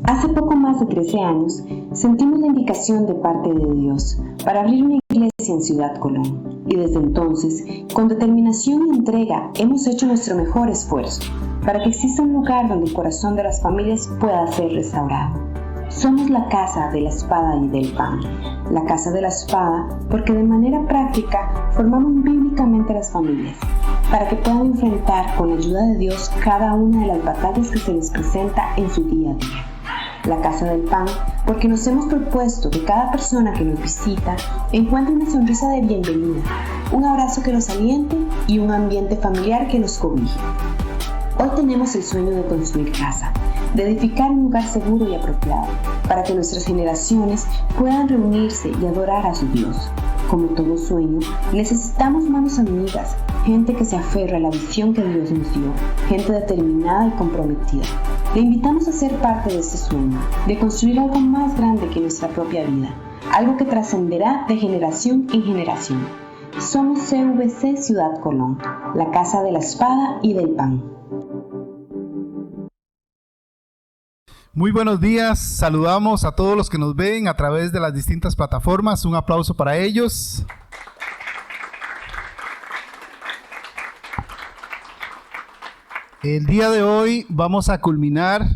Hace poco más de 13 años, sentimos la indicación de parte de Dios para abrir una iglesia en Ciudad Colón. Y desde entonces, con determinación y entrega, hemos hecho nuestro mejor esfuerzo para que exista un lugar donde el corazón de las familias pueda ser restaurado. Somos la casa de la espada y del pan. La casa de la espada porque de manera práctica formamos bíblicamente a las familias, para que puedan enfrentar con la ayuda de Dios cada una de las batallas que se les presenta en su día a día. La casa del pan, porque nos hemos propuesto que cada persona que nos visita encuentre una sonrisa de bienvenida, un abrazo que nos aliente y un ambiente familiar que nos cobije. Hoy tenemos el sueño de construir casa, de edificar un lugar seguro y apropiado, para que nuestras generaciones puedan reunirse y adorar a su Dios. Como todo sueño, necesitamos manos amigas, gente que se aferra a la visión que Dios nos dio, gente determinada y comprometida. Le invitamos a ser parte de este sueño, de construir algo más grande que nuestra propia vida, algo que trascenderá de generación en generación. Somos CVC Ciudad Colón, la casa de la espada y del pan. Muy buenos días, saludamos a todos los que nos ven a través de las distintas plataformas. Un aplauso para ellos. El día de hoy vamos a culminar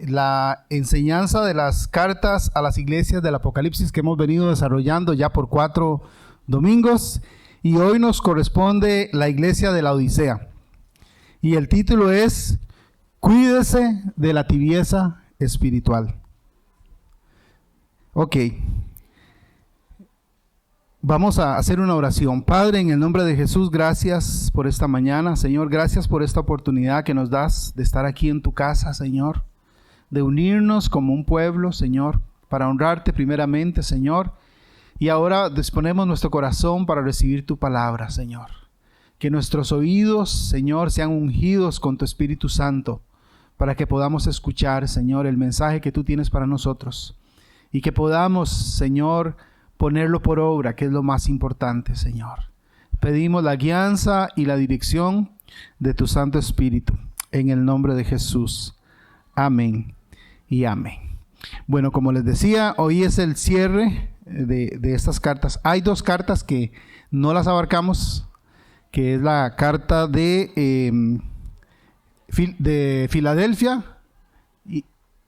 la enseñanza de las cartas a las iglesias del Apocalipsis que hemos venido desarrollando ya por 4 domingos, y hoy nos corresponde la iglesia de la Odisea. Y el título es: Cuídese de la tibieza espiritual. Ok. Vamos a hacer una oración. Padre, en el nombre de Jesús, gracias por esta mañana. Señor, gracias por esta oportunidad que nos das de estar aquí en tu casa, Señor. De unirnos como un pueblo, Señor, para honrarte primeramente, Señor. Y ahora disponemos nuestro corazón para recibir tu palabra, Señor. Que nuestros oídos, Señor, sean ungidos con tu Espíritu Santo, para que podamos escuchar, Señor, el mensaje que tú tienes para nosotros. Y que podamos, Señor, ponerlo por obra, que es lo más importante, Señor. Pedimos la guianza y la dirección de tu Santo Espíritu, en el nombre de Jesús. Amén y amén. Bueno, como les decía, hoy es el cierre de estas cartas. Hay 2 cartas que no las abarcamos, que es la carta de Filadelfia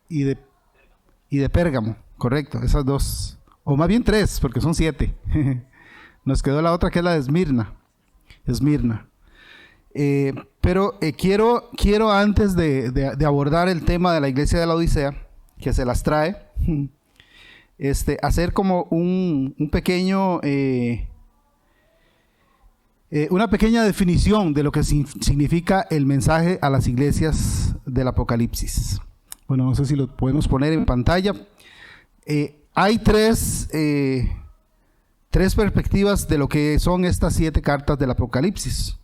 y de Pérgamo, correcto, esas 2, o más bien 3, porque son 7. Nos quedó la otra que es la de Esmirna. Pero quiero antes de abordar el tema de la iglesia de la Odisea, que se las trae, hacer como un pequeño... una pequeña definición de lo que significa el mensaje a las iglesias del Apocalipsis. Bueno, no sé si lo podemos poner en pantalla. Hay tres perspectivas de lo que son estas 7 cartas del Apocalipsis.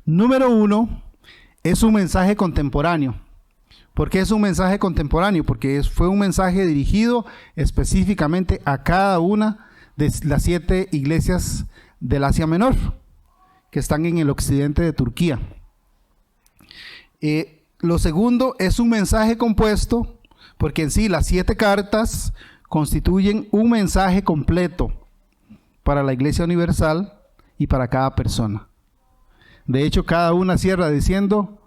Número 1, es un mensaje contemporáneo. ¿Por qué es un mensaje contemporáneo? Porque fue un mensaje dirigido específicamente a cada una de las 7 iglesias del Asia Menor, que están en el occidente de Turquía. Lo segundo es un mensaje compuesto, porque en sí las 7 cartas constituyen un mensaje completo para la Iglesia Universal y para cada persona. De hecho, cada una cierra diciendo: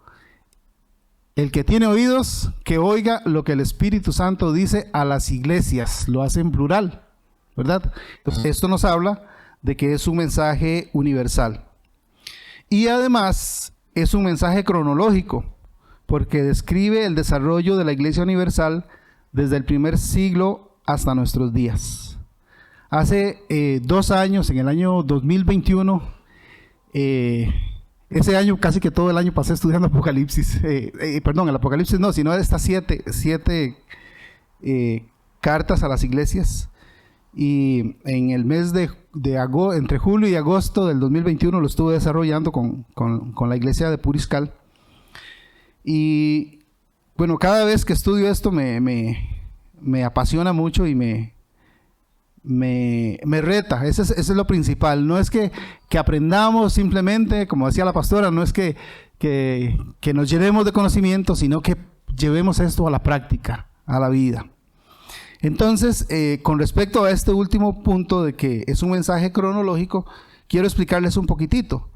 el que tiene oídos, que oiga lo que el Espíritu Santo dice a las iglesias. Lo hace en plural, ¿verdad? Entonces, esto nos habla de que es un mensaje universal. Y además es un mensaje cronológico, porque describe el desarrollo de la Iglesia Universal desde el primer siglo hasta nuestros días. Hace 2 años, en el año 2021, ese año casi que todo el año pasé estudiando Apocalipsis. El Apocalipsis no, sino estas 7 cartas a las iglesias. Y en el mes de agosto, entre julio y agosto del 2021, lo estuve desarrollando con la iglesia de Puriscal. Y bueno, cada vez que estudio esto me apasiona mucho y me reta. Eso es lo principal. No es que aprendamos simplemente, como decía la pastora, no es que nos llenemos de conocimiento, sino que llevemos esto a la práctica, a la vida. Entonces, con respecto a este último punto de que es un mensaje cronológico, quiero explicarles un poquitito.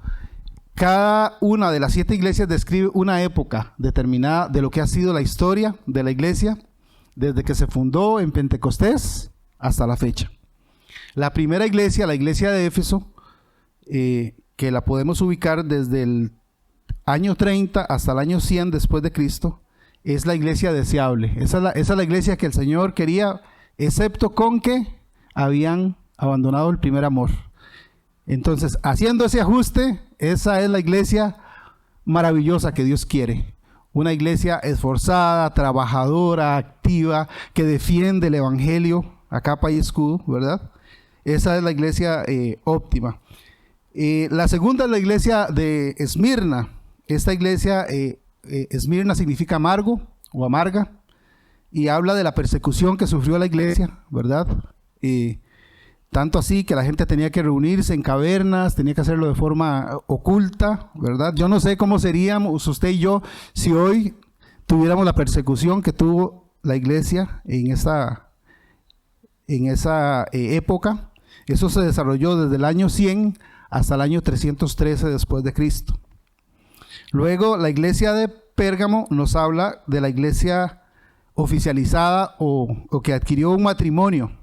Cada una de las 7 iglesias describe una época determinada de lo que ha sido la historia de la iglesia desde que se fundó en Pentecostés hasta la fecha. La primera iglesia, la iglesia de Éfeso, que la podemos ubicar desde el año 30 hasta el año 100 después de Cristo, es la iglesia deseable. Esa es la iglesia que el Señor quería, excepto con que habían abandonado el primer amor. Entonces, haciendo ese ajuste, esa es la iglesia maravillosa que Dios quiere. Una iglesia esforzada, trabajadora, activa, que defiende el evangelio a capa y escudo, ¿verdad? Esa es la iglesia óptima. La segunda es la iglesia de Esmirna. Esta iglesia, Esmirna significa amargo o amarga, y habla de la persecución que sufrió la iglesia, ¿verdad? Tanto así que la gente tenía que reunirse en cavernas, tenía que hacerlo de forma oculta, ¿verdad? Yo no sé cómo seríamos usted y yo si hoy tuviéramos la persecución que tuvo la iglesia en esa época. Eso se desarrolló desde el año 100 hasta el año 313 después de Cristo. Luego, la iglesia de Pérgamo nos habla de la iglesia oficializada o que adquirió un matrimonio.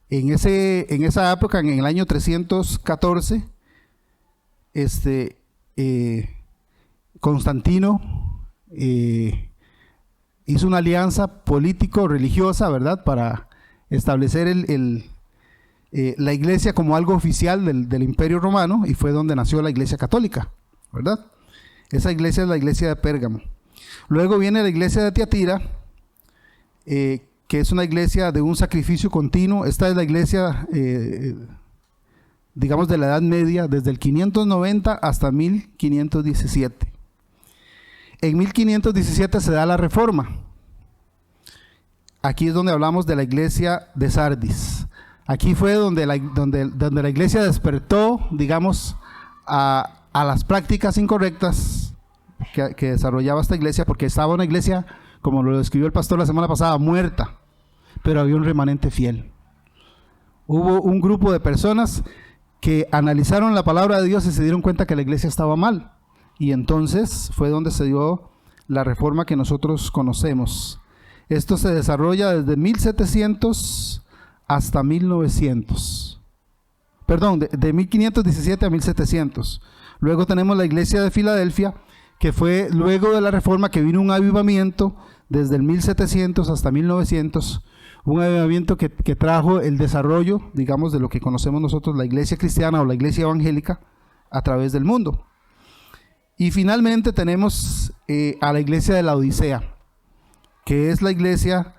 En esa época, en el año 314, Constantino hizo una alianza político-religiosa, ¿verdad?, para establecer la iglesia como algo oficial del Imperio Romano, y fue donde nació la iglesia católica, ¿verdad? Esa iglesia es la iglesia de Pérgamo. Luego viene la iglesia de Tiatira, que es una iglesia de un sacrificio continuo. Esta es la iglesia, digamos, de la Edad Media, desde el 590 hasta 1517. En 1517 se da la Reforma. Aquí es donde hablamos de la iglesia de Sardis. Aquí fue donde la iglesia despertó, digamos, a las prácticas incorrectas que desarrollaba esta iglesia, porque estaba una iglesia, como lo describió el pastor la semana pasada, muerta, pero había un remanente fiel. Hubo un grupo de personas que analizaron la palabra de Dios y se dieron cuenta que la iglesia estaba mal, y entonces fue donde se dio la reforma que nosotros conocemos. Esto se desarrolla desde 1700 hasta 1900. Perdón, de 1517 a 1700. Luego tenemos la iglesia de Filadelfia, que fue luego de la reforma que vino un avivamiento desde el 1700 hasta 1900, un avivamiento que trajo el desarrollo, digamos, de lo que conocemos nosotros, la iglesia cristiana o la iglesia evangélica a través del mundo. Y finalmente tenemos a la iglesia de la Odisea, que es la iglesia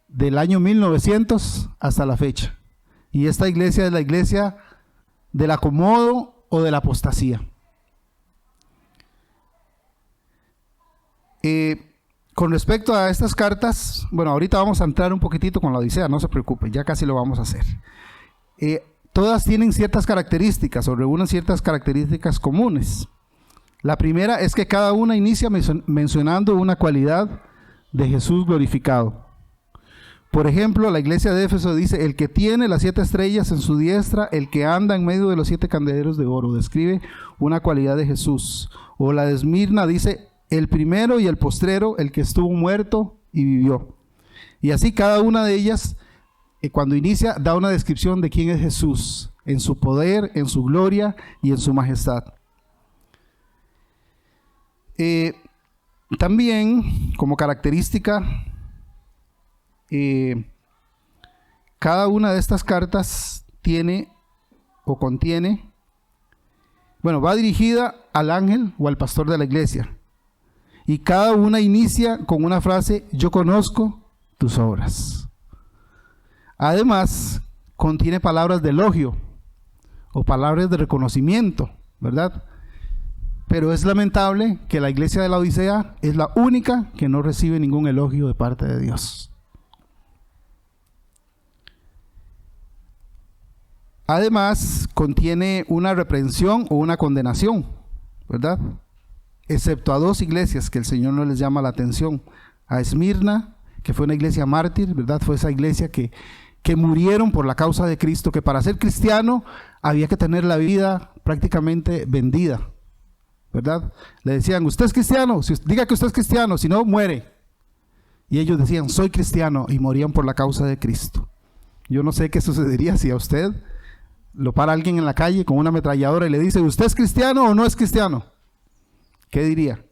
del año 1900 hasta la fecha. Y esta iglesia es la iglesia del acomodo o de la apostasía. Con respecto a estas cartas, bueno, ahorita vamos a entrar un poquitito con la Odisea, no se preocupen, ya casi lo vamos a hacer. Todas tienen ciertas características o reúnen ciertas características comunes. La primera es que cada una inicia mencionando una cualidad de Jesús glorificado. Por ejemplo, la iglesia de Éfeso dice: el que tiene las 7 estrellas en su diestra, el que anda en medio de los 7 candeleros de oro. Describe una cualidad de Jesús. O la de Esmirna dice: el primero y el postrero, el que estuvo muerto y vivió. Y así cada una de ellas, cuando inicia, da una descripción de quién es Jesús, en su poder, en su gloria y en su majestad. También, como característica, cada una de estas cartas tiene o contiene, bueno, va dirigida al ángel o al pastor de la iglesia. Y cada una inicia con una frase: yo conozco tus obras. Además, contiene palabras de elogio o palabras de reconocimiento, ¿verdad? Pero es lamentable que la iglesia de la Odisea es la única que no recibe ningún elogio de parte de Dios. Además, contiene una reprensión o una condenación, ¿verdad? Excepto a 2 iglesias que el Señor no les llama la atención: a Esmirna, que fue una iglesia mártir, ¿verdad? Fue esa iglesia que murieron por la causa de Cristo, que para ser cristiano había que tener la vida prácticamente vendida, ¿verdad? Le decían, ¿usted es cristiano? Diga que usted es cristiano, si no, muere. Y ellos decían, soy cristiano, y morían por la causa de Cristo. Yo no sé qué sucedería si a usted lo para alguien en la calle con una ametralladora y le dice, ¿usted es cristiano o no es cristiano? ¿Qué diría?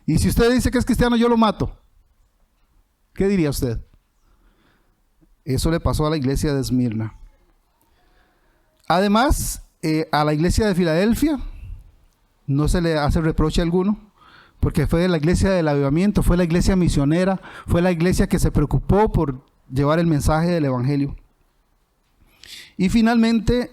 Y si usted dice que es cristiano, yo lo mato. ¿Qué diría usted? Eso le pasó a la iglesia de Esmirna. Además, a la iglesia de Filadelfia no se le hace reproche alguno, porque fue la iglesia del avivamiento, fue la iglesia misionera, fue la iglesia que se preocupó por llevar el mensaje del evangelio. Y finalmente,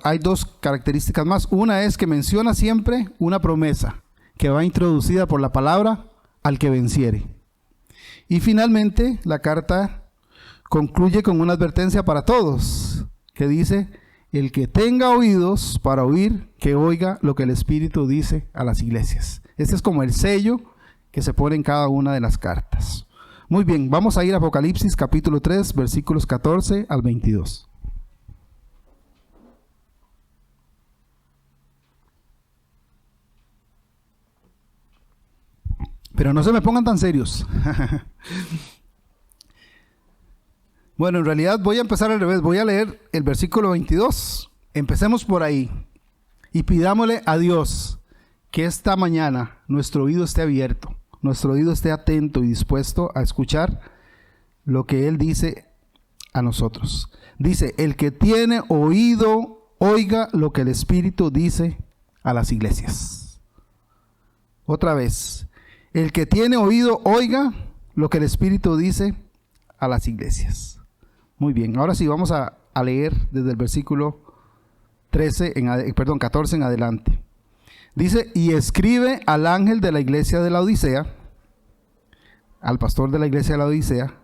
hay dos características más. Una es que menciona siempre una promesa que va introducida por la palabra al que venciere. Y finalmente, la carta concluye con una advertencia para todos, que dice, el que tenga oídos para oír, que oiga lo que el Espíritu dice a las iglesias. Este es como el sello que se pone en cada una de las cartas. Muy bien, vamos a ir a Apocalipsis capítulo 3, versículos 14 al 22. Pero no se me pongan tan serios. Bueno, en realidad voy a empezar al revés. Voy a leer el versículo 22. Empecemos por ahí. Y pidámosle a Dios que esta mañana nuestro oído esté abierto, nuestro oído esté atento y dispuesto a escuchar lo que Él dice a nosotros. Dice, el que tiene oído, oiga lo que el Espíritu dice a las iglesias. Otra vez. El que tiene oído, oiga lo que el Espíritu dice a las iglesias. Muy bien, ahora sí vamos a leer desde el versículo 14 en adelante. Dice, y escribe al ángel de la iglesia de la Odisea, al pastor de la iglesia de la Odisea,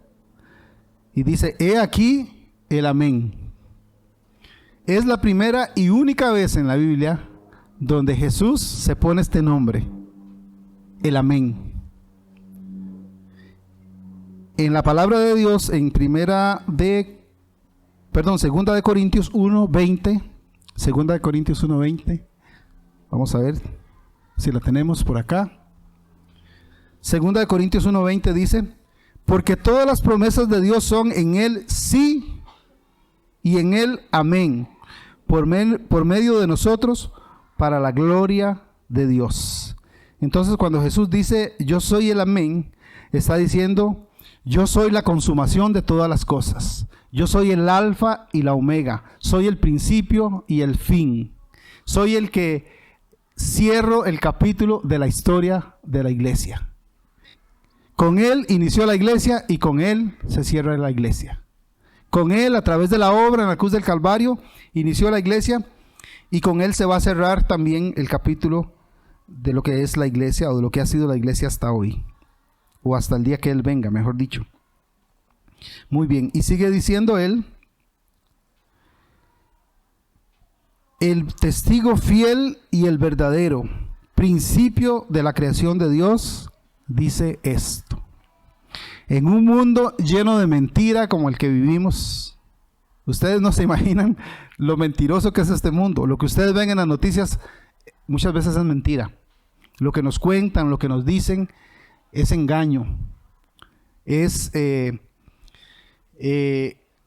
y dice, he aquí el amén. Es la primera y única vez en la Biblia donde Jesús se pone este nombre, el amén. En la palabra de Dios, en segunda de Corintios 1:20, segunda de Corintios 1:20, vamos a ver si la tenemos por acá. Segunda de Corintios 1:20 dice, porque todas las promesas de Dios son en Él sí y en Él amén, por medio de nosotros, para la gloria de Dios. Entonces, cuando Jesús dice, yo soy el amén, está diciendo, yo soy la consumación de todas las cosas. Yo soy el alfa y la omega. Soy el principio y el fin. Soy el que cierro el capítulo de la historia de la iglesia. Con Él inició la iglesia y con Él se cierra la iglesia. Con Él, a través de la obra en la cruz del Calvario, inició la iglesia y con Él se va a cerrar también el capítulo de lo que es la iglesia o de lo que ha sido la iglesia hasta hoy. O hasta el día que Él venga, mejor dicho. Muy bien, y sigue diciendo Él, el testigo fiel y el verdadero, principio de la creación de Dios, dice esto. En un mundo lleno de mentira como el que vivimos, ustedes no se imaginan lo mentiroso que es este mundo. Lo que ustedes ven en las noticias muchas veces es mentira. Lo que nos cuentan, lo que nos dicen, es engaño,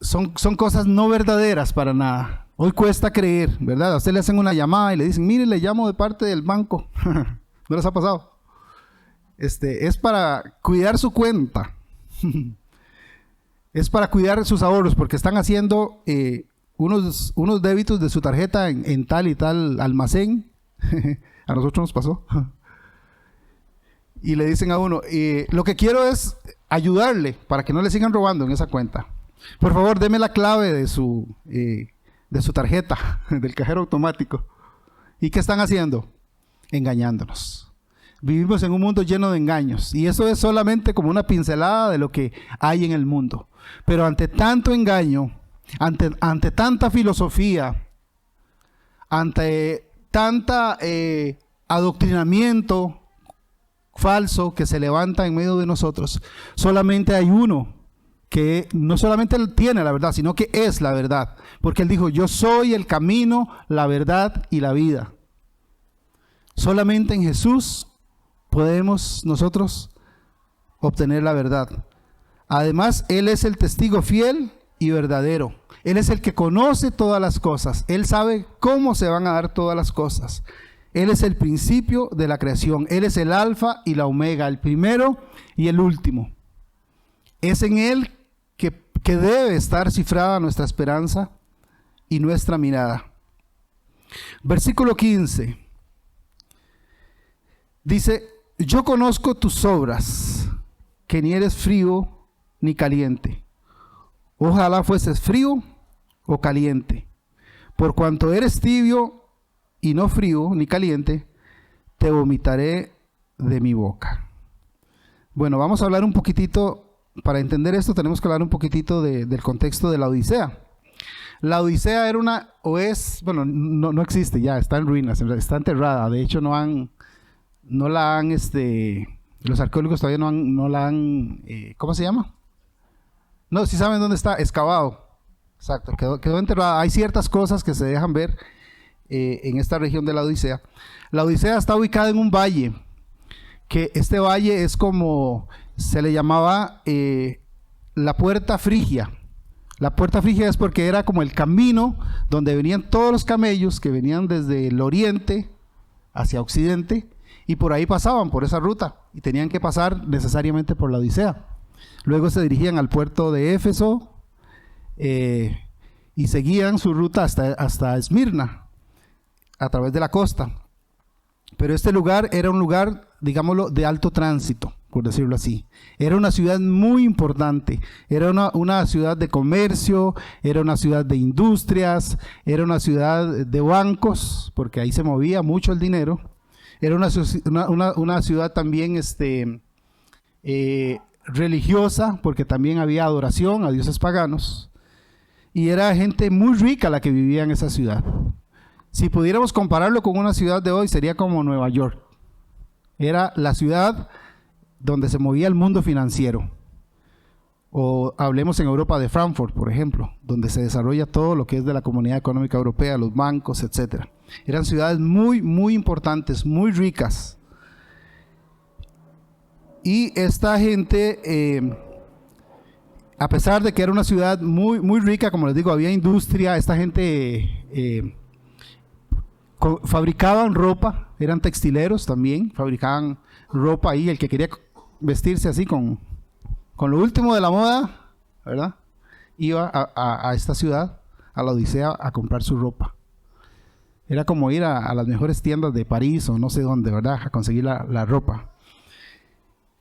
son cosas no verdaderas para nada. Hoy cuesta creer, ¿verdad? A usted le hacen una llamada y le dicen, mire, le llamo de parte del banco. ¿No les ha pasado? Es para cuidar su cuenta. Es para cuidar sus ahorros, porque están haciendo unos débitos de su tarjeta en tal y tal almacén. A nosotros nos pasó. Y le dicen a uno, lo que quiero es ayudarle para que no le sigan robando en esa cuenta. Por favor, deme la clave de su tarjeta, del cajero automático. ¿Y qué están haciendo? Engañándonos. Vivimos en un mundo lleno de engaños. Y eso es solamente como una pincelada de lo que hay en el mundo. Pero ante tanto engaño, ante tanta filosofía, ante tanta adoctrinamiento falso que se levanta en medio de nosotros, solamente hay uno que no solamente él tiene la verdad, sino que es la verdad. Porque él dijo, yo soy el camino, la verdad y la vida. Solamente en Jesús podemos nosotros obtener la verdad. Además, Él es el testigo fiel y verdadero. Él es el que conoce todas las cosas. Él sabe cómo se van a dar todas las cosas. Él es el principio de la creación. Él es el alfa y la omega, el primero y el último. Es en Él que debe estar cifrada nuestra esperanza y nuestra mirada. Versículo 15. Dice, yo conozco tus obras, que ni eres frío ni caliente. Ojalá fueses frío o caliente. Por cuanto eres tibio y no frío ni caliente, te vomitaré de mi boca. Bueno, vamos a hablar un poquitito, para entender esto tenemos que hablar un poquitito del contexto de la Odisea. La Odisea era una, o es, bueno, no existe ya, está en ruinas, está enterrada. De hecho, los arqueólogos todavía no la han, ¿cómo se llama? No, si saben dónde está, excavado. Exacto, quedó enterrada. Hay ciertas cosas que se dejan ver en esta región de la Odisea. La Odisea está ubicada en un valle, que este valle es como, se le llamaba la Puerta Frigia. La Puerta Frigia es porque era como el camino donde venían todos los camellos que venían desde el oriente hacia occidente, y por ahí pasaban, por esa ruta, y tenían que pasar necesariamente por la Odisea. Luego se dirigían al puerto de Éfeso y seguían su ruta hasta Esmirna, a través de la costa. Pero este lugar era un lugar, digámoslo, de alto tránsito, por decirlo así. Era una ciudad muy importante, era una ciudad de comercio, era una ciudad de industrias, era una ciudad de bancos, porque ahí se movía mucho el dinero. Era una ciudad también religiosa, porque también había adoración a dioses paganos, y era gente muy rica la que vivía en esa ciudad. Si pudiéramos compararlo con una ciudad de hoy, sería como Nueva York. Era la ciudad donde se movía el mundo financiero. O hablemos en Europa de Frankfurt, por ejemplo, donde se desarrolla todo lo que es de la Comunidad Económica Europea, los bancos, etc. Eran ciudades muy, muy importantes, muy ricas. Y esta gente, a pesar de que era una ciudad muy, muy rica, como les digo, había industria, esta gente fabricaban ropa, eran textileros también, fabricaban ropa ahí, el que quería vestirse así con lo último de la moda, ¿verdad? Iba a esta ciudad, a la Odisea, a comprar su ropa. Era como ir a las mejores tiendas de París o no sé dónde, ¿verdad? A conseguir la ropa.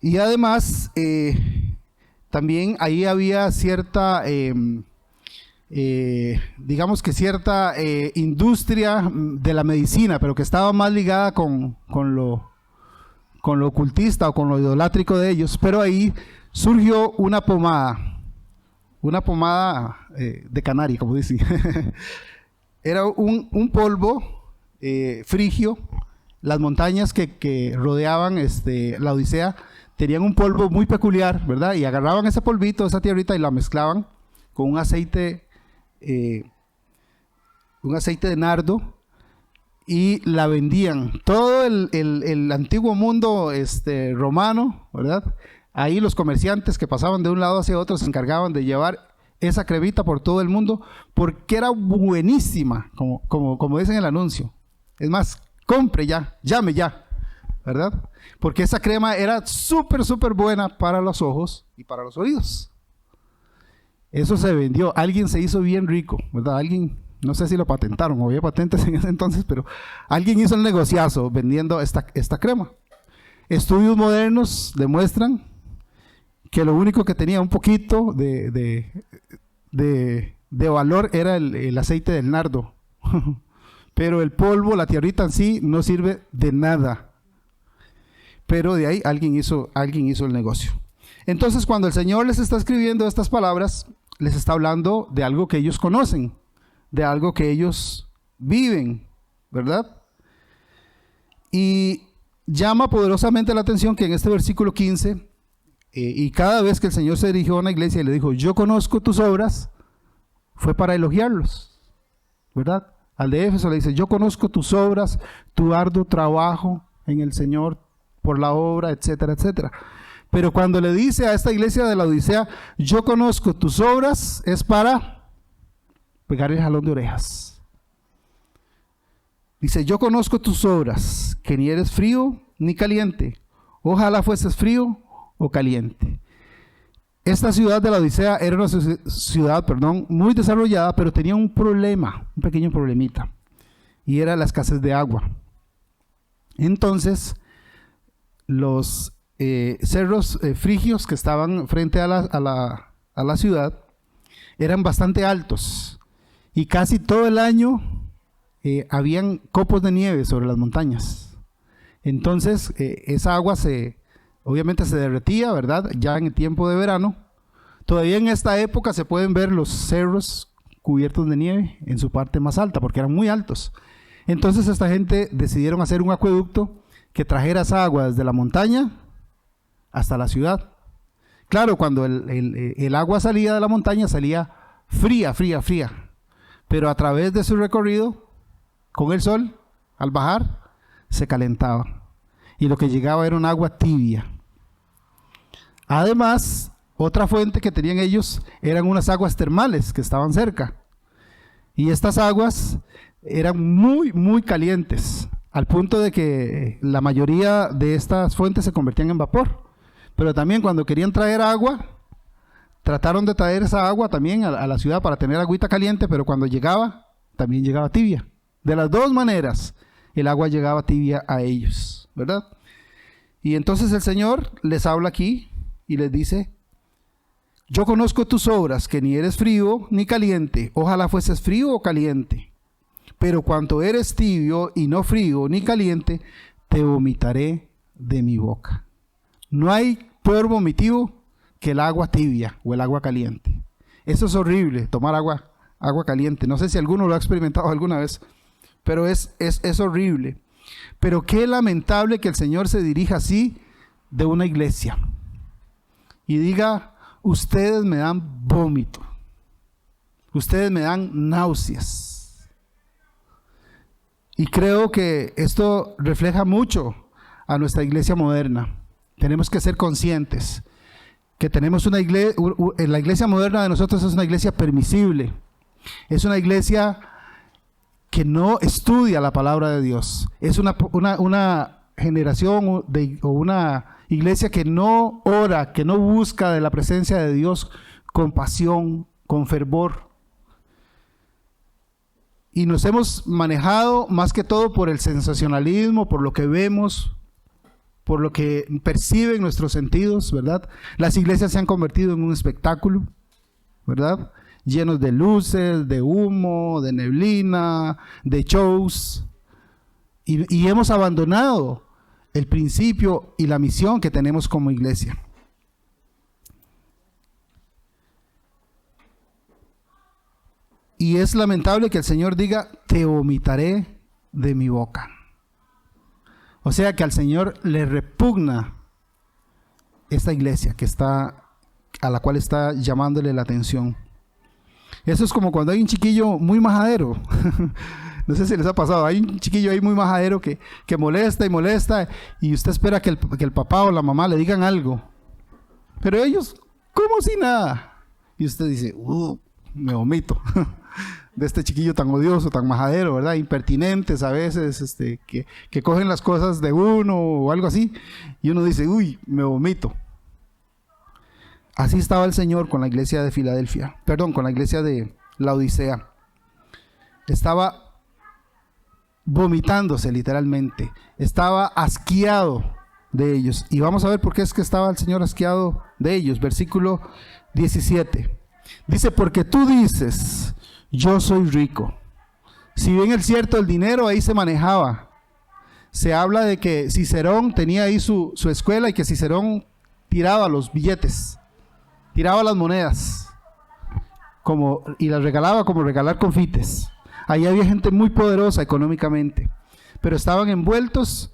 Y además, también ahí había cierta, digamos que cierta industria de la medicina, pero que estaba más ligada con lo ocultista o con lo idolátrico de ellos. Pero ahí surgió una pomada de canaria, como dicen. Era un polvo frigio. Las montañas que rodeaban la Odisea tenían un polvo muy peculiar, ¿verdad? Y agarraban ese polvito, esa tierrita, y la mezclaban con un aceite de nardo, y la vendían. Todo el antiguo mundo romano, ¿verdad? Ahí los comerciantes que pasaban de un lado hacia otro se encargaban de llevar esa cremita por todo el mundo, porque era buenísima, como dice en el anuncio. Es más, compre ya, llame ya, ¿verdad? Porque esa crema era súper, súper buena para los ojos y para los oídos. Eso se vendió, alguien se hizo bien rico, ¿verdad? Alguien, no sé si lo patentaron, o había patentes en ese entonces, pero alguien hizo el negociazo vendiendo esta crema. Estudios modernos demuestran que lo único que tenía un poquito de valor era el aceite del nardo. Pero el polvo, la tierrita en sí, no sirve de nada. Pero de ahí alguien hizo el negocio. Entonces, cuando el Señor les está escribiendo estas palabras, les está hablando de algo que ellos conocen, de algo que ellos viven, ¿verdad? Y llama poderosamente la atención que en este versículo 15, y cada vez que el Señor se dirigió a una iglesia y le dijo, yo conozco tus obras, fue para elogiarlos, ¿verdad? Al de Éfeso le dice, yo conozco tus obras, tu arduo trabajo en el Señor por la obra, etcétera, etcétera. Pero cuando le dice a esta iglesia de la Odisea, yo conozco tus obras, es para pegar el jalón de orejas. Dice, yo conozco tus obras, que ni eres frío ni caliente. Ojalá fueses frío o caliente. Esta ciudad de la Odisea era una ciudad, muy desarrollada, pero tenía un problema, un pequeño problemita, y era la escasez de agua. Entonces, los cerros frigios que estaban frente a la ciudad eran bastante altos, y casi todo el año habían copos de nieve sobre las montañas. Entonces, esa agua obviamente se derretía, ¿verdad? Ya en el tiempo de verano. Todavía en esta época se pueden ver los cerros cubiertos de nieve en su parte más alta, porque eran muy altos. Entonces esta gente decidieron hacer un acueducto que trajera esa agua desde la montaña hasta la ciudad. Claro, cuando el agua salía de la montaña salía fría, pero a través de su recorrido con el sol, al bajar, se calentaba. Y lo que llegaba era un agua tibia. Además, otra fuente que tenían ellos eran unas aguas termales que estaban cerca. Y estas aguas eran muy calientes, al punto de que la mayoría de estas fuentes se convertían en vapor. Pero también cuando querían traer agua, trataron de traer esa agua también a la ciudad para tener agüita caliente, pero cuando llegaba, también llegaba tibia. De las dos maneras, el agua llegaba tibia a ellos, ¿verdad? Y entonces el Señor les habla aquí y les dice, yo conozco tus obras, que ni eres frío ni caliente. Ojalá fueses frío o caliente. Pero cuanto eres tibio y no frío ni caliente, te vomitaré de mi boca. No hay peor vomitivo que el agua tibia o el agua caliente. Eso es horrible, tomar agua caliente. No sé si alguno lo ha experimentado alguna vez, pero es horrible. Pero qué lamentable que el Señor se dirija así de una iglesia y diga, ustedes me dan vómito, ustedes me dan náuseas. Y creo que esto refleja mucho a nuestra iglesia moderna. Tenemos que ser conscientes que tenemos una iglesia, la iglesia moderna de nosotros es una iglesia permisible, es una iglesia que no estudia la palabra de Dios, es una generación o una iglesia que no ora, que no busca de la presencia de Dios con pasión, con fervor. Y nos hemos manejado más que todo por el sensacionalismo, por lo que vemos, por lo que perciben nuestros sentidos, ¿verdad? Las iglesias se han convertido en un espectáculo, ¿verdad? Llenos de luces, de humo, de neblina, de shows. Y hemos abandonado el principio y la misión que tenemos como iglesia. Y es lamentable que el Señor diga, te vomitaré de mi boca. O sea que al Señor le repugna esta iglesia a la cual está llamándole la atención. Eso es como cuando hay un chiquillo muy majadero. No sé si les ha pasado, hay un chiquillo ahí muy majadero que molesta y molesta y usted espera que el papá o la mamá le digan algo. Pero ellos, como si nada. Y usted dice, me vomito de este chiquillo tan odioso, tan majadero, ¿verdad? Impertinentes a veces, que cogen las cosas de uno o algo así. Y uno dice, me vomito. Así estaba el Señor con la iglesia de Filadelfia, con la iglesia de la Odisea. Estaba vomitándose literalmente, estaba asqueado de ellos. Y vamos a ver por qué es que estaba el Señor asqueado de ellos. Versículo 17. Dice, porque tú dices, yo soy rico. Si bien es cierto, el dinero ahí se manejaba. Se habla de que Cicerón tenía ahí su escuela y que Cicerón tiraba los billetes, tiraba las monedas y las regalaba como regalar confites. Ahí había gente muy poderosa económicamente, pero estaban envueltos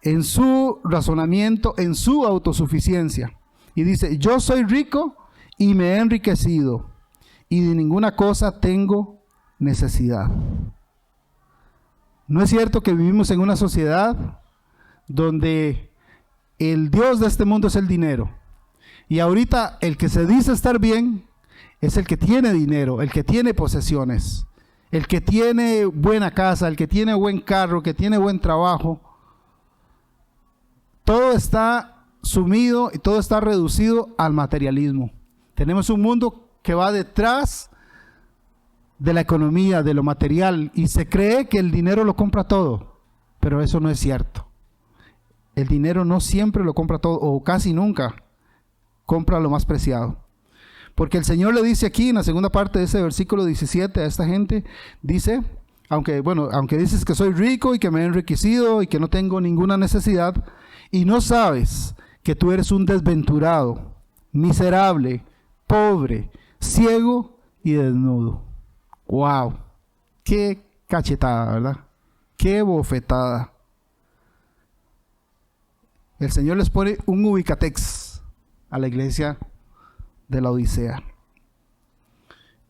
en su razonamiento, en su autosuficiencia. Y dice, yo soy rico y me he enriquecido, y de ninguna cosa tengo necesidad. ¿No es cierto que vivimos en una sociedad donde el Dios de este mundo es el dinero? Y ahorita el que se dice estar bien es el que tiene dinero, el que tiene posesiones, el que tiene buena casa, el que tiene buen carro, que tiene buen trabajo. Todo está sumido y todo está reducido al materialismo. Tenemos un mundo que va detrás de la economía, de lo material, y se cree que el dinero lo compra todo, pero eso no es cierto. El dinero no siempre lo compra todo, o casi nunca compra lo más preciado. Porque el Señor le dice aquí en la segunda parte de ese versículo 17 a esta gente, dice, aunque dices que soy rico y que me he enriquecido y que no tengo ninguna necesidad, y no sabes que tú eres un desventurado, miserable, pobre, ciego y desnudo. ¡Wow! ¡Qué cachetada!, ¿verdad? ¡Qué bofetada! El Señor les pone un ubicatex a la iglesia de la Odisea.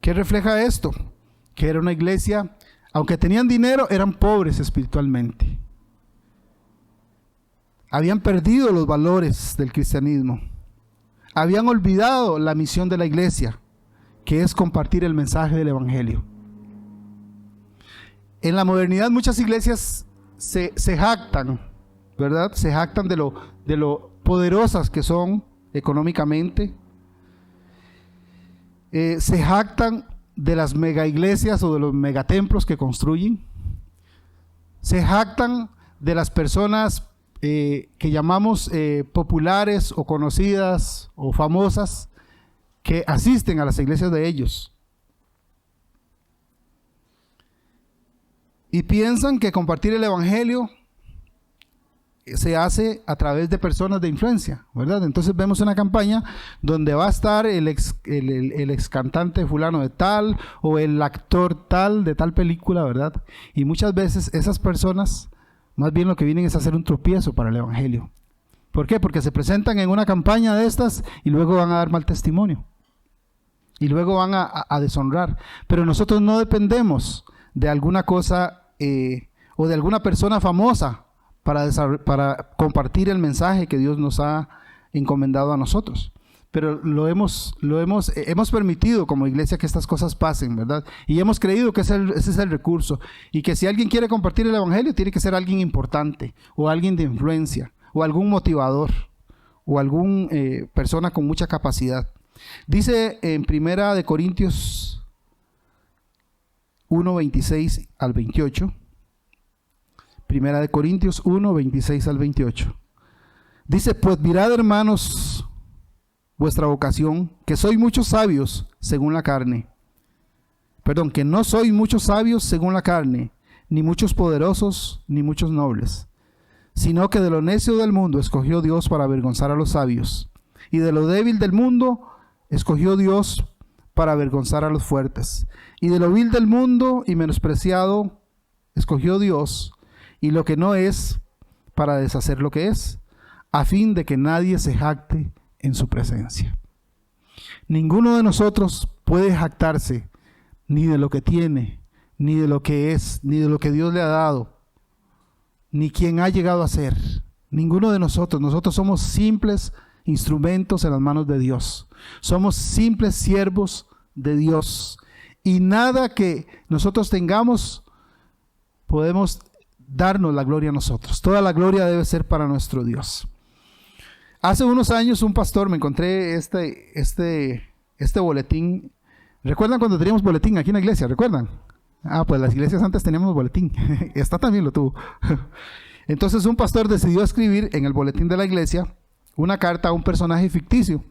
¿Qué refleja esto? Que era una iglesia, aunque tenían dinero, eran pobres espiritualmente. Habían perdido los valores del cristianismo. Habían olvidado la misión de la iglesia, que es compartir el mensaje del evangelio. En la modernidad muchas iglesias se jactan, ¿verdad? Se jactan de lo poderosas que son económicamente. Se jactan de las mega iglesias o de los megatemplos que construyen. Se jactan de las personas que llamamos populares o conocidas o famosas, que asisten a las iglesias de ellos. Y piensan que compartir el evangelio se hace a través de personas de influencia, ¿verdad? Entonces vemos una campaña donde va a estar el ex cantante fulano de tal, o el actor tal de tal película, ¿verdad? Y muchas veces esas personas más bien lo que vienen es a hacer un tropiezo para el evangelio. ¿Por qué? Porque se presentan en una campaña de estas y luego van a dar mal testimonio. Y luego van a deshonrar. Pero nosotros no dependemos de alguna cosa o de alguna persona famosa para compartir el mensaje que Dios nos ha encomendado a nosotros. Pero hemos permitido como iglesia que estas cosas pasen, ¿verdad? Y hemos creído que ese es el recurso. Y que si alguien quiere compartir el evangelio, tiene que ser alguien importante, o alguien de influencia, o algún motivador, o alguna persona con mucha capacidad. Dice en 1 Corintios 1, 26 al 28. 1 Corintios 1, 26 al 28. Dice, pues mirad, hermanos, vuestra vocación, que sois muchos sabios según la carne. Perdón, que no sois muchos sabios según la carne, ni muchos poderosos, ni muchos nobles, sino que de lo necio del mundo escogió Dios para avergonzar a los sabios, y de lo débil del mundo escogió Dios para avergonzar a los fuertes, y de lo vil del mundo y menospreciado escogió Dios, y lo que no es, para deshacer lo que es, a fin de que nadie se jacte en su presencia. Ninguno de nosotros puede jactarse ni de lo que tiene, ni de lo que es, ni de lo que Dios le ha dado, ni quien ha llegado a ser. Ninguno de nosotros somos simples instrumentos en las manos de Dios. Somos simples siervos de Dios. Y nada que nosotros tengamos podemos darnos la gloria a nosotros. Toda la gloria debe ser para nuestro Dios. Hace unos años un pastor, me encontré este boletín. ¿Recuerdan cuando teníamos boletín aquí en la iglesia? ¿Recuerdan? Pues las iglesias antes teníamos boletín. Esta también lo tuvo. Entonces un pastor decidió escribir en el boletín de la iglesia una carta a un personaje ficticio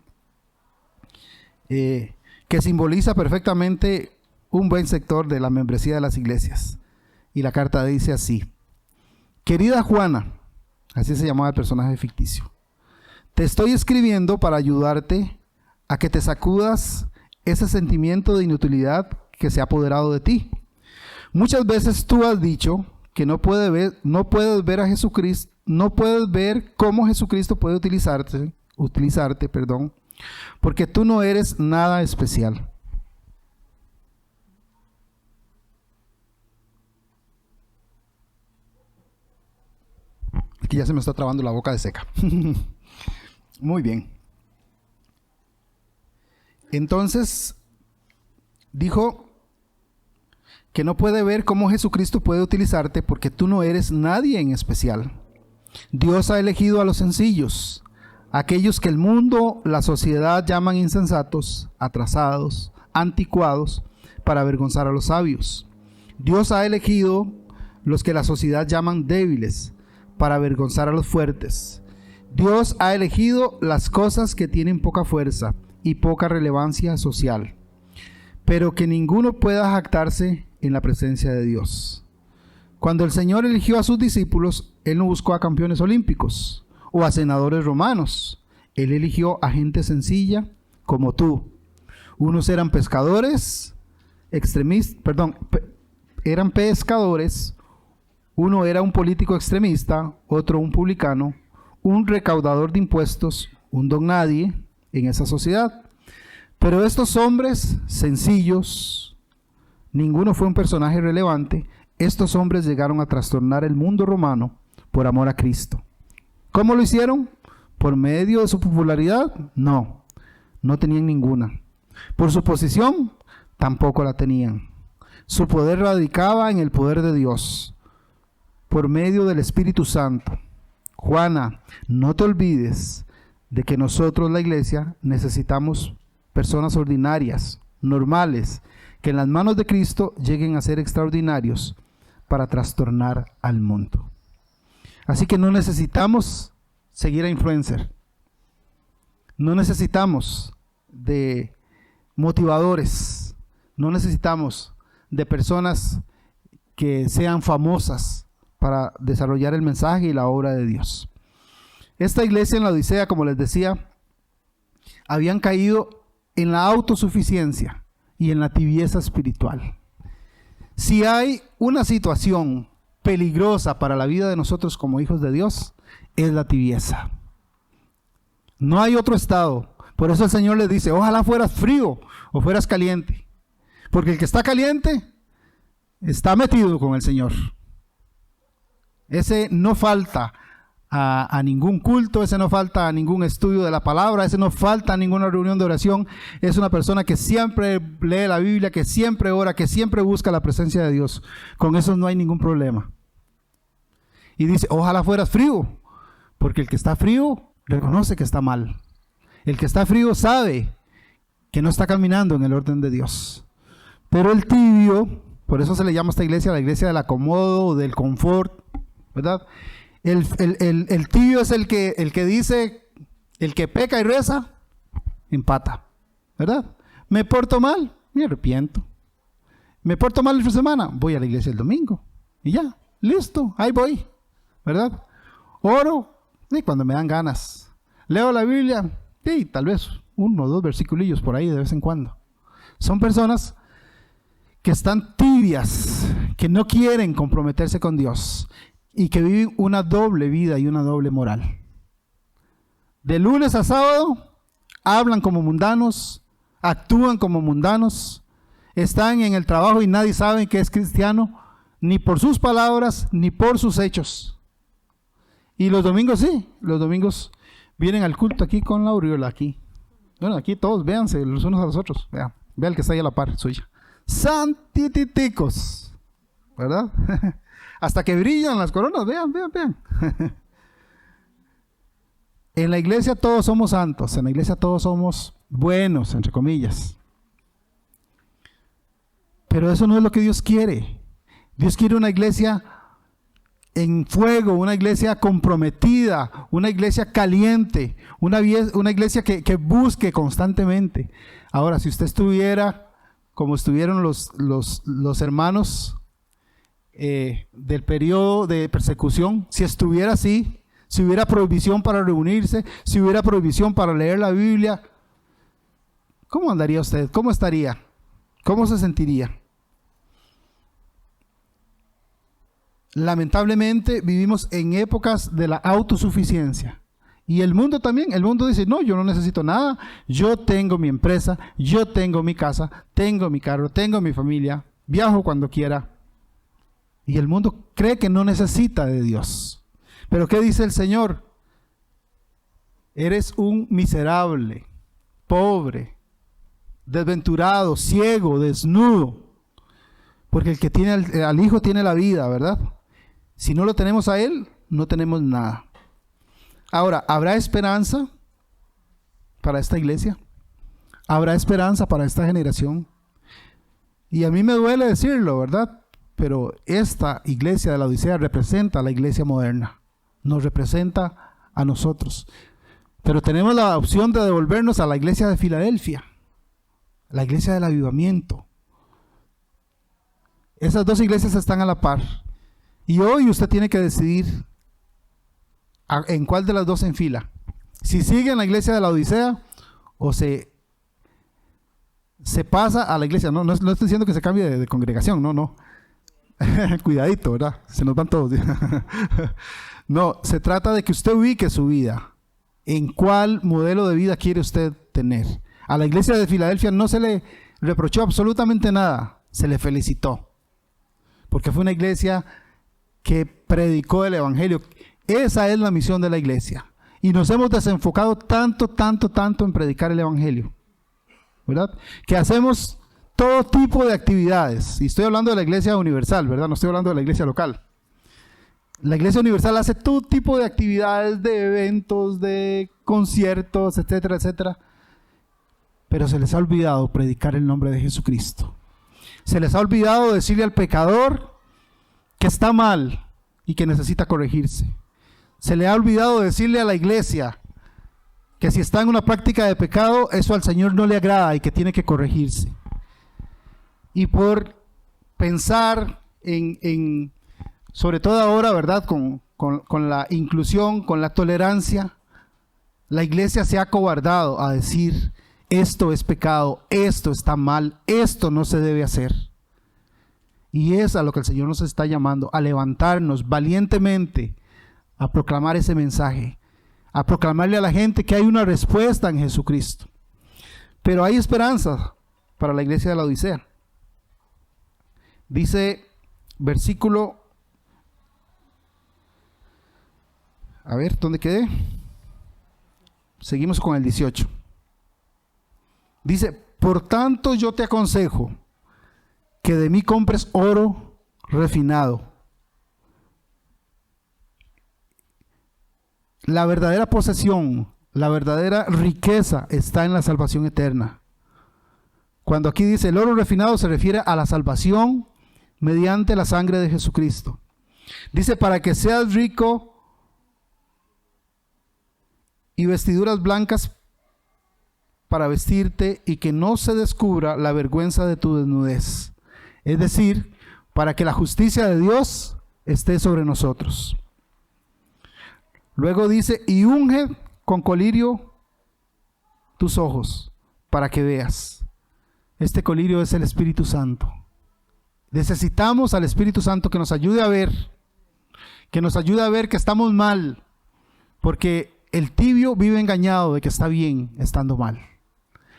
que simboliza perfectamente un buen sector de la membresía de las iglesias. Y la carta dice así: querida Juana, así se llamaba el personaje ficticio, te estoy escribiendo para ayudarte a que te sacudas ese sentimiento de inutilidad que se ha apoderado de ti. Muchas veces tú has dicho que no puedes ver a Jesucristo, no puedes ver cómo Jesucristo puede utilizarte, porque tú no eres nada especial. Aquí ya se me está trabando la boca de seca. Muy bien. Entonces, dijo que no puede ver cómo Jesucristo puede utilizarte porque tú no eres nadie en especial. Dios ha elegido a los sencillos, aquellos que el mundo, la sociedad llaman insensatos, atrasados, anticuados, para avergonzar a los sabios. Dios ha elegido los que la sociedad llaman débiles, para avergonzar a los fuertes. Dios ha elegido las cosas que tienen poca fuerza y poca relevancia social, pero que ninguno pueda jactarse en la presencia de Dios. Cuando el Señor eligió a sus discípulos, Él no buscó a campeones olímpicos o a senadores romanos. Él eligió a gente sencilla como tú. Unos eran pescadores, eran pescadores. Uno era un político extremista, otro un publicano, un recaudador de impuestos, un don nadie en esa sociedad. Pero estos hombres sencillos, ninguno fue un personaje relevante. Estos hombres llegaron a trastornar el mundo romano por amor a Cristo. ¿Cómo lo hicieron? ¿Por medio de su popularidad? No, no tenían ninguna. ¿Por su posición? Tampoco la tenían. Su poder radicaba en el poder de Dios, por medio del Espíritu Santo. Juana, no te olvides de que nosotros, la iglesia, necesitamos personas ordinarias, normales, que en las manos de Cristo lleguen a ser extraordinarios para trastornar al mundo. Así que no necesitamos seguir a influencer. No necesitamos de motivadores. No necesitamos de personas que sean famosas para desarrollar el mensaje y la obra de Dios. Esta iglesia en la Odisea, como les decía, habían caído en la autosuficiencia y en la tibieza espiritual. Si hay una situación peligrosa para la vida de nosotros como hijos de Dios, es la tibieza. No hay otro estado. Por eso el Señor les dice, ojalá fueras frío o fueras caliente. Porque el que está caliente está metido con el Señor. Ese no falta a ningún culto, ese no falta a ningún estudio de la palabra, ese no falta a ninguna reunión de oración. Es una persona que siempre lee la Biblia, que siempre ora, que siempre busca la presencia de Dios. Con eso no hay ningún problema. Y dice, ojalá fueras frío, porque el que está frío reconoce que está mal. El que está frío sabe que no está caminando en el orden de Dios. Pero el tibio, por eso se le llama a esta iglesia la iglesia del acomodo, del confort, ¿verdad? El tibio es el que dice, el que peca y reza, empata, ¿verdad? Me porto mal, me arrepiento. Me porto mal esta semana, voy a la iglesia el domingo. Y ya, listo, ahí voy, ¿verdad? Oro, y cuando me dan ganas. Leo la Biblia, y tal vez 1 o 2 versiculillos por ahí de vez en cuando. Son personas que están tibias, que no quieren comprometerse con Dios y que viven una doble vida y una doble moral. De lunes a sábado hablan como mundanos, actúan como mundanos, están en el trabajo y nadie sabe que es cristiano, ni por sus palabras ni por sus hechos. Y los domingos sí, los domingos vienen al culto aquí con la aureola aquí. Bueno, aquí todos véanse los unos a los otros. Vean el que está ahí a la par suya. Santititicos, ¿verdad? Hasta que brillan las coronas, vean. En la iglesia todos somos santos, en la iglesia todos somos buenos, entre comillas. Pero eso no es lo que Dios quiere. Dios quiere una iglesia en fuego, una iglesia comprometida, una iglesia caliente, una iglesia que busque constantemente. Ahora, si usted estuviera como estuvieron los hermanos del periodo de persecución, si estuviera así, si hubiera prohibición para reunirse, si hubiera prohibición para leer la Biblia, ¿cómo andaría usted? ¿Cómo estaría? ¿Cómo se sentiría? lamentablemente vivimos en épocas de la autosuficiencia. Y el mundo también, el mundo dice, no, yo no necesito nada, yo tengo mi empresa, yo tengo mi casa, tengo mi carro, tengo mi familia, viajo cuando quiera. Y el mundo cree que no necesita de Dios. Pero ¿qué dice el Señor? Eres un miserable, pobre, desventurado, ciego, desnudo. Porque el que tiene al Hijo tiene la vida, ¿verdad? Si no lo tenemos a Él, no tenemos nada. Ahora, ¿habrá esperanza para esta iglesia? ¿Habrá esperanza para esta generación? Y a mí me duele decirlo, ¿verdad? Pero esta iglesia de la Odisea representa a la iglesia moderna. Nos representa a nosotros. Pero tenemos la opción de devolvernos a la iglesia de Filadelfia, la iglesia del avivamiento. Esas dos iglesias están a la par. Y hoy usted tiene que decidir en cuál de las dos se enfila. Si sigue en la iglesia de la Odisea o se pasa a la iglesia. No estoy diciendo que se cambie de congregación, no. Cuidadito, ¿verdad? Se nos van todos. No, se trata de que usted ubique su vida. ¿En cuál modelo de vida quiere usted tener? A la iglesia de Filadelfia no se le reprochó absolutamente nada, se le felicitó. Porque fue una iglesia que predicó el evangelio. Esa es la misión de la iglesia. Y nos hemos desenfocado tanto en predicar el evangelio, ¿verdad? Que hacemos todo tipo de actividades. Y estoy hablando de la iglesia universal, ¿verdad? No estoy hablando de la iglesia local. La iglesia universal hace todo tipo de actividades, de eventos, de conciertos, etcétera, etcétera. Pero se les ha olvidado predicar el nombre de Jesucristo. Se les ha olvidado decirle al pecador que está mal y que necesita corregirse. Se le ha olvidado decirle a la iglesia que si está en una práctica de pecado, eso al Señor no le agrada y que tiene que corregirse. Y por pensar en sobre todo ahora, ¿verdad? Con la inclusión, con la tolerancia, la iglesia se ha acobardado a decir, esto es pecado, esto está mal, esto no se debe hacer. Y es a lo que el Señor nos está llamando, a levantarnos valientemente, a proclamar ese mensaje, a proclamarle a la gente que hay una respuesta en Jesucristo. Pero hay esperanza para la iglesia de la Odisea. Dice versículo, a ver, ¿dónde quedé? Seguimos con el 18. Dice, por tanto yo te aconsejo que de mí compres oro refinado. La verdadera posesión, la verdadera riqueza está en la salvación eterna. Cuando aquí dice el oro refinado se refiere a la salvación mediante la sangre de Jesucristo. Dice, para que seas rico y vestiduras blancas para vestirte y que no se descubra la vergüenza de tu desnudez. Es decir, para que la justicia de Dios esté sobre nosotros. Luego dice, y unge con colirio tus ojos para que veas. Este colirio es el Espíritu Santo. Necesitamos al Espíritu Santo que nos ayude a ver, que estamos mal, porque el tibio vive engañado de que está bien estando mal.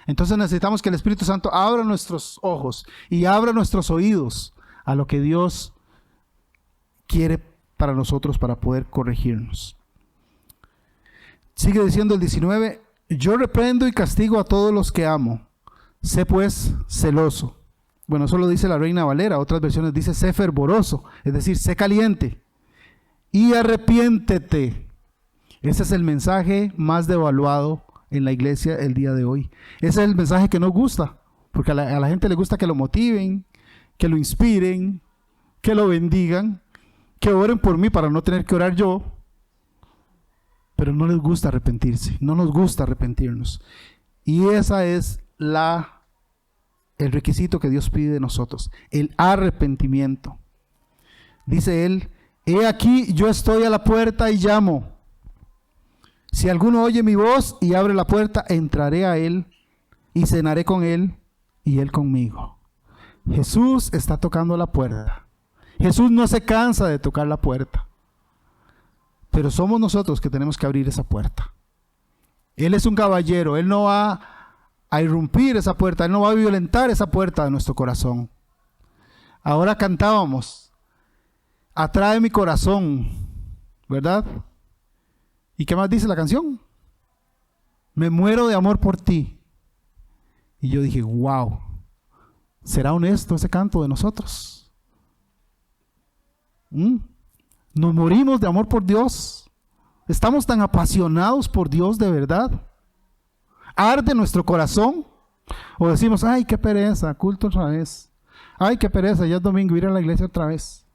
Entonces necesitamos que el Espíritu Santo abra nuestros ojos y abra nuestros oídos a lo que Dios quiere para nosotros para poder corregirnos. Sigue diciendo el 19, yo reprendo y castigo a todos los que amo. Sé pues celoso. Bueno, eso lo dice la Reina Valera. Otras versiones dice sé fervoroso, es decir, sé caliente. Y arrepiéntete. Ese es el mensaje más devaluado en la iglesia el día de hoy. Ese es el mensaje que nos gusta, porque a la gente le gusta que lo motiven, que lo inspiren, que lo bendigan, que oren por mí para no tener que orar yo. Pero no les gusta arrepentirse, no nos gusta arrepentirnos. Y esa es el requisito que Dios pide de nosotros, el arrepentimiento. Dice él, he aquí yo estoy a la puerta y llamo. Si alguno oye mi voz y abre la puerta, entraré a él y cenaré con él y él conmigo. Jesús está tocando la puerta Jesús no se cansa de tocar la puerta, pero somos nosotros que tenemos que abrir esa puerta. Él es un caballero, Él no va a irrumpir esa puerta, Él no va a violentar esa puerta de nuestro corazón. Ahora cantábamos, atrae mi corazón, ¿verdad? ¿Y qué más dice la canción? Me muero de amor por ti. Y yo dije, wow, ¿será honesto ese canto de nosotros? Nos morimos de amor por Dios. Estamos tan apasionados por Dios de verdad. ¿Arde nuestro corazón? O decimos, ay, qué pereza, culto otra vez. Ay, qué pereza, ya es domingo, ir a la iglesia otra vez.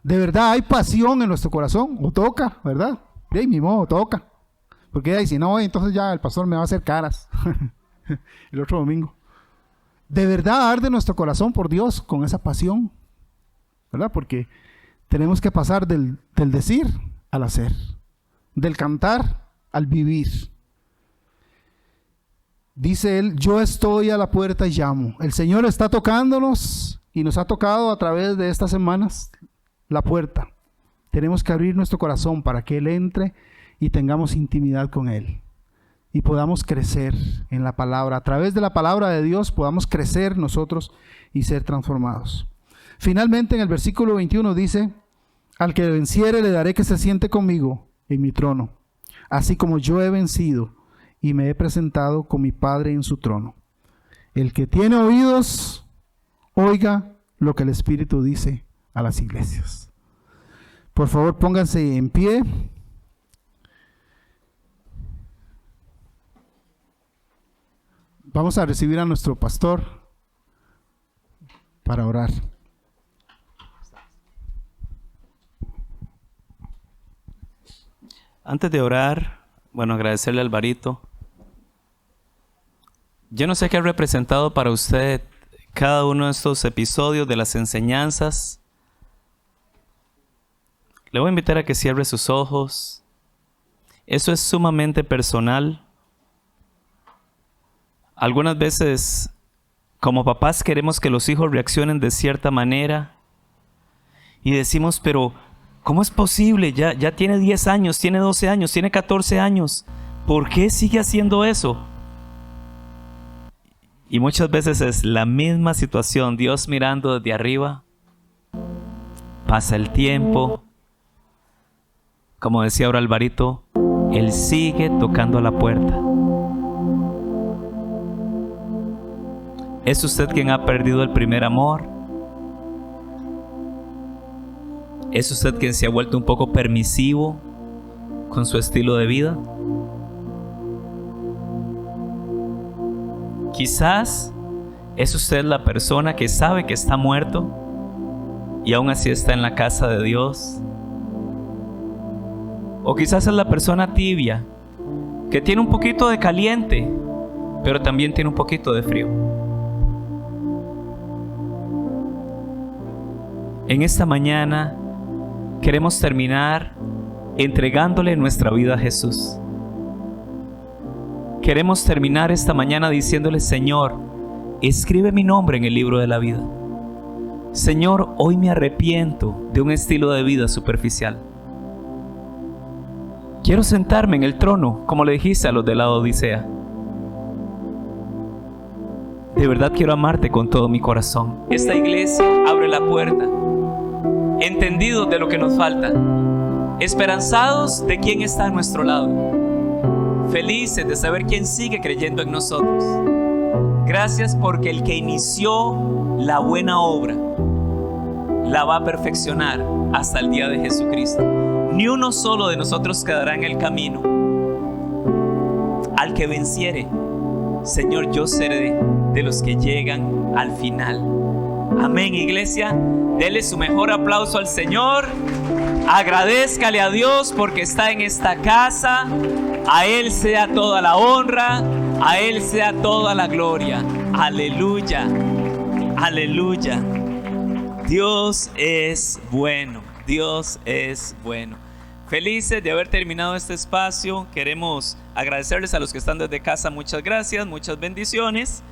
De verdad hay pasión en nuestro corazón. O toca, ¿verdad? De mi modo, toca. Porque ahí si no, entonces ya el pastor me va a hacer caras. El otro domingo. De verdad arde nuestro corazón por Dios con esa pasión, ¿verdad? Porque tenemos que pasar del decir al hacer, del cantar al vivir. Dice él, yo estoy a la puerta y llamo. El Señor está tocándonos y nos ha tocado a través de estas semanas la puerta. Tenemos que abrir nuestro corazón para que Él entre y tengamos intimidad con Él. Y podamos crecer en la palabra. A través de la palabra de Dios podamos crecer nosotros y ser transformados. Finalmente en el versículo 21 dice, al que venciere le daré que se siente conmigo en mi trono, así como yo he vencido y me he presentado con mi Padre en su trono. El que tiene oídos, oiga lo que el Espíritu dice a las iglesias. Por favor, pónganse en pie. Vamos a recibir a nuestro pastor para orar. Antes de orar, agradecerle a Alvarito. Yo no sé qué ha representado para usted cada uno de estos episodios de las enseñanzas. Le voy a invitar a que cierre sus ojos. Eso es sumamente personal. Algunas veces, como papás, queremos que los hijos reaccionen de cierta manera y decimos, pero ¿cómo es posible? Ya tiene 10 años, tiene 12 años, tiene 14 años. ¿Por qué sigue haciendo eso? Y muchas veces es la misma situación, Dios mirando desde arriba. Pasa el tiempo. Como decía ahora Alvarito, Él sigue tocando a la puerta. ¿Es usted quien ha perdido el primer amor? ¿Es usted quien se ha vuelto un poco permisivo con su estilo de vida? Quizás es usted la persona que sabe que está muerto y aún así está en la casa de Dios. O quizás es la persona tibia que tiene un poquito de caliente, pero también tiene un poquito de frío. En esta mañana queremos terminar entregándole nuestra vida a Jesús. Queremos terminar esta mañana diciéndole, Señor, escribe mi nombre en el libro de la vida. Señor, hoy me arrepiento de un estilo de vida superficial. Quiero sentarme en el trono, como le dijiste a los de la Odisea. De verdad quiero amarte con todo mi corazón. Esta iglesia abre la puerta, entendidos de lo que nos falta, esperanzados de quién está a nuestro lado, felices de saber quién sigue creyendo en nosotros. Gracias porque el que inició la buena obra la va a perfeccionar hasta el día de Jesucristo. Ni uno solo de nosotros quedará en el camino. Al que venciere, Señor, yo seré de los que llegan al final. Amén, iglesia. Dele su mejor aplauso al Señor. Agradézcale a Dios porque está en esta casa. A Él sea toda la honra, a Él sea toda la gloria. Aleluya, aleluya. Dios es bueno, Dios es bueno. Felices de haber terminado este espacio. Queremos agradecerles a los que están desde casa. Muchas gracias, muchas bendiciones.